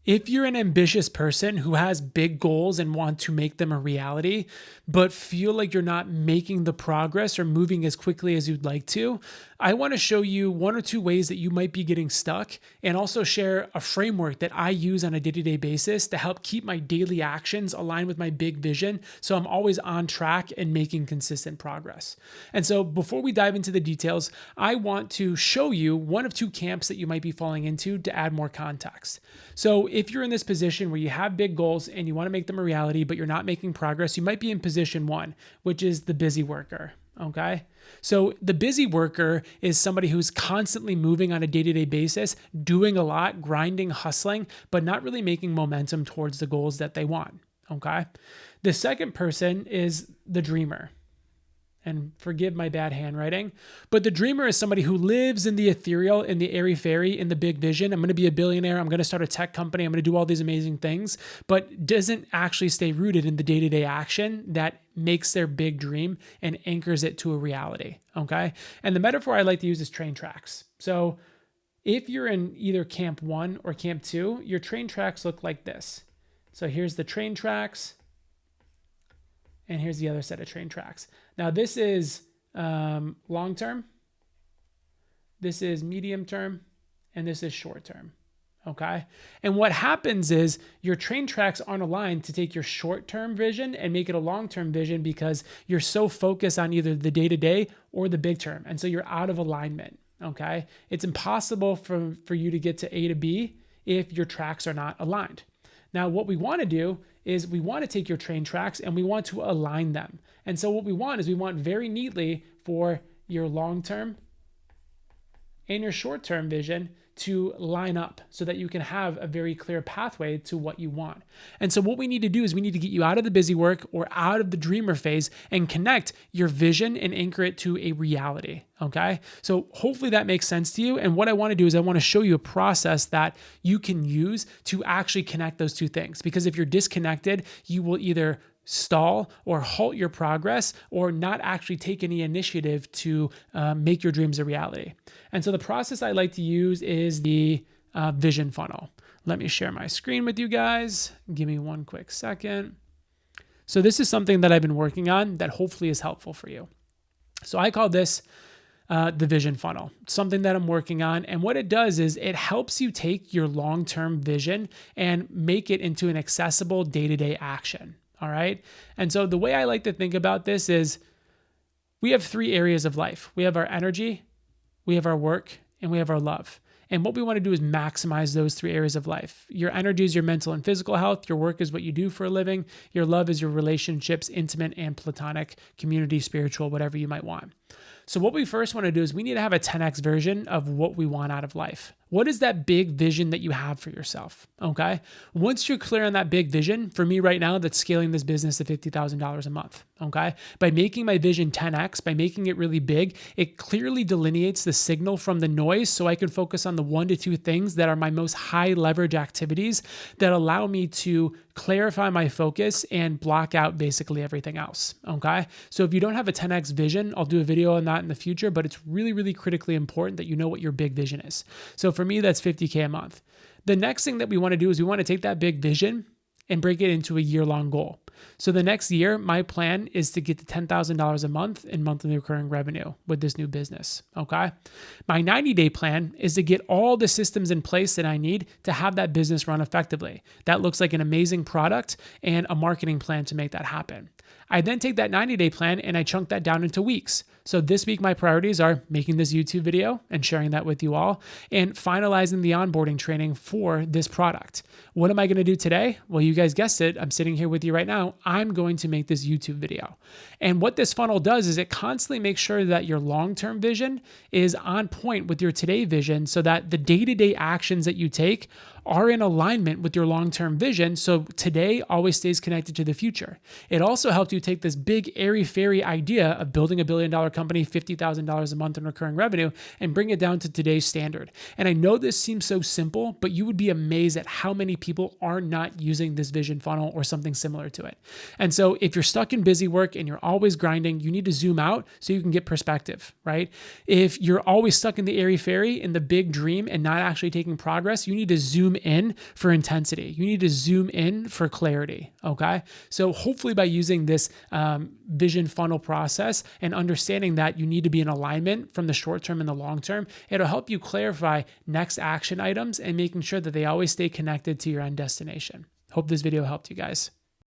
If you're an ambitious person who has big goals and want to make them a reality, but feel like you're not making the progress or moving as quickly as you'd like to, I want to show you one or two ways that you might be getting stuck and also share a framework that I use on a day-to-day basis to help keep my daily actions aligned with my big vision so I'm always on track and making consistent progress. And so before we dive into the details, I want to show you one of two camps that you might be falling into to add more context. So if you're in this position where you have big goals and you want to make them a reality, but you're not making progress, you might be in position one, which is the busy worker. Okay. So the busy worker is somebody who's constantly moving on a day-to-day basis, doing a lot, grinding, hustling, but not really making momentum towards the goals that they want. Okay. The second person is the dreamer. And forgive my bad handwriting, but the dreamer is somebody who lives in the ethereal, in the airy-fairy, in the big vision. I'm going to be a billionaire. I'm going to start a tech company. I'm going to do all these amazing things, but doesn't actually stay rooted in the day-to-day action that makes their big dream and anchors it to a reality. Okay. And the metaphor I like to use is train tracks. So if you're in either camp 1 or camp 2, your train tracks look like this. So here's the train tracks. And here's the other set of train tracks. Now this is long term, this is medium term, and this is short term. Okay. And what happens is your train tracks aren't aligned to take your short term vision and make it a long term vision because you're so focused on either the day to day or the big term. And so you're out of alignment. Okay. It's impossible for you to get to A to B if your tracks are not aligned. Now, what we want to do is we want to take your train tracks and we want to align them. And so what we want is we want very neatly for your long-term and your short-term vision to line up so that you can have a very clear pathway to what you want. And so what we need to do is we need to get you out of the busy work or out of the dreamer phase and connect your vision and anchor it to a reality. Okay. So hopefully that makes sense to you. And what I want to do is I want to show you a process that you can use to actually connect those two things. Because if you're disconnected, you will either stall or halt your progress or not actually take any initiative to make your dreams a reality. And so the process I like to use is the vision funnel. Let me share my screen with you guys. Give me one quick second. So this is something that I've been working on that hopefully is helpful for you. So I call this the vision funnel, something that I'm working on. And what it does is it helps you take your long-term vision and make it into an accessible day-to-day action. All right. And so the way I like to think about this is we have 3 areas of life. We have our energy, we have our work, and we have our love. And what we want to do is maximize those 3 areas of life. Your energy is your mental and physical health. Your work is what you do for a living. Your love is your relationships, intimate and platonic, community, spiritual, whatever you might want. So what we first want to do is we need to have a 10x version of what we want out of life. What is that big vision that you have for yourself? Okay. Once you're clear on that big vision, for me right now, that's scaling this business to $50,000 a month. Okay. By making my vision 10x, by making it really big, it clearly delineates the signal from the noise so I can focus on the 1 to 2 things that are my most high leverage activities that allow me to clarify my focus and block out basically everything else. Okay. So if you don't have a 10x vision, I'll do a video on that in the future, but it's really, really critically important that you know what your big vision is. So for me, that's $50K a month. The next thing that we want to do is we want to take that big vision and break it into a year-long goal. So the next year, my plan is to get to $10,000 a month in monthly recurring revenue with this new business, okay? My 90-day plan is to get all the systems in place that I need to have that business run effectively. That looks like an amazing product and a marketing plan to make that happen. I then take that 90-day plan and I chunk that down into weeks. So this week, my priorities are making this YouTube video and sharing that with you all and finalizing the onboarding training for this product. What am I going to do today? Well, you guys guessed it. I'm sitting here with you right now. I'm going to make this YouTube video. And what this funnel does is it constantly makes sure that your long-term vision is on point with your today vision so that the day-to-day actions that you take are in alignment with your long-term vision. So today always stays connected to the future. It also helped you take this big airy-fairy idea of building a $1 billion company, $50,000 a month in recurring revenue, and bring it down to today's standard. And I know this seems so simple, but you would be amazed at how many people are not using this vision funnel or something similar to it. And so if you're stuck in busy work and you're always grinding, you need to zoom out so you can get perspective, right? If you're always stuck in the airy-fairy, in the big dream and not actually taking progress, you need to zoom zoom in for intensity. You need to zoom in for clarity. Okay. So hopefully by using this vision funnel process and understanding that you need to be in alignment from the short term and the long term, it'll help you clarify next action items and making sure that they always stay connected to your end destination. Hope this video helped you guys.